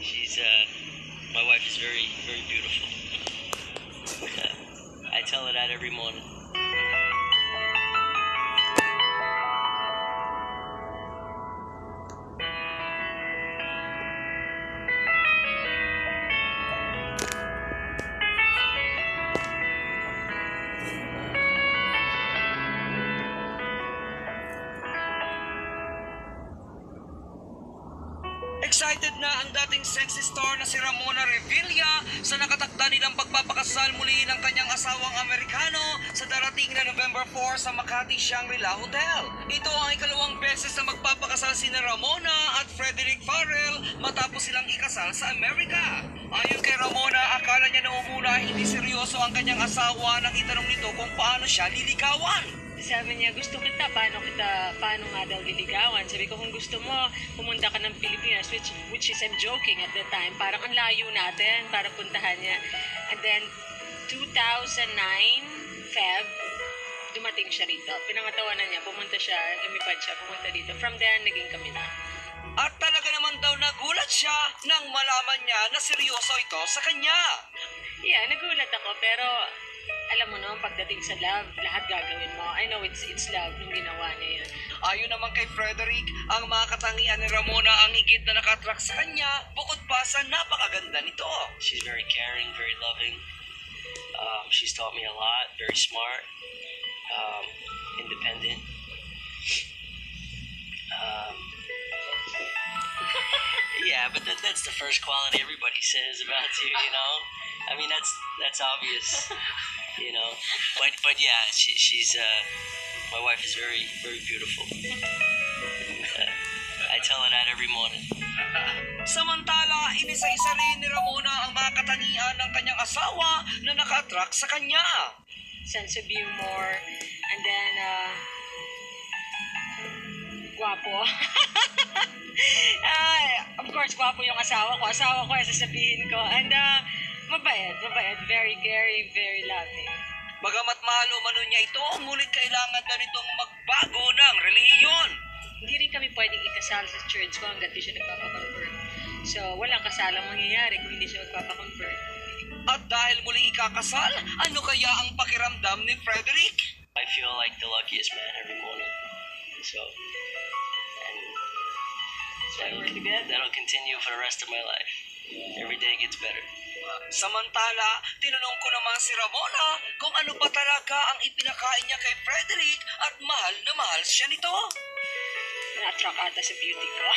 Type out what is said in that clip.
She's, my wife is very, very beautiful. I tell her that every morning. Excited na ang dating sexy star na si Ramona Revilla sa nakatakda nilang pagpapakasal muli ng kanyang asawang Amerikano sa darating na November 4 sa Makati Shangri-La Hotel. Ito ang ikalawang beses na magpapakasal sina Ramona at Frederick Farrell matapos silang ikasal sa Amerika. Ayon kay Ramona, akala niya noong una hindi seryoso ang kanyang asawa nang itanong nito kung paano siya liligawan. Sabi niya, gusto kita, paano nga daw liligawan? Sabi ko, kung gusto mo, pumunta ka ng Pilipinas, which is I'm joking at the time, parang ang layo natin para puntahan niya. And then, 2009, Feb, dumating siya rito. Pinangatawanan niya, pumunta siya, lumipad siya, pumunta dito. From then, naging kami na. At talaga naman daw nagulat siya nang malaman niya na seryoso ito sa kanya. Yeah, nagulat ako, pero alam mo no, pagdating sa love, lahat gagawin mo. I know it's love nung ginawa niya yun. Ayon naman kay Frederick, ang mga katangian ni Ramona ang higit na nakatrack sa kanya bukod pa sa napakaganda nito. She's very caring, very loving. She's taught me a lot, very smart, independent. Yeah, but that's the first quality everybody says about you, you know? I mean, that's obvious, you know? But yeah, she's my wife is very, very beautiful. I tell her that every morning. Samantala, inisa-isa rin ni Ramona ang mga katangian ng kanyang asawa na naka-attract sa kanya. Sense of humor, and then, guwapo. Of course, guwapo yung asawa ko. Asawa ko, sasabihin ko. And, mabait, very caring, very loving. Bagamat mahal umano niya ito, ngunit kailangan na nitong magbago ng relihiyon. Hindi rin kami pwedeng ikasal sa church ko hanggat di siya nagpapakonvert. So, walang kasalang mangyayari kung hindi siya magpapakonvert. At dahil muli ikakasal, ano kaya ang pakiramdam ni Frederick? I feel like the luckiest man every morning. So that'll continue for the rest of my life. Every day gets better. Samantala, tinanong ko naman si Ramona kung ano ba talaga ang ipinakain niya kay Frederick at mahal na mahal siya nito. Na-attract ata sa beauty ko.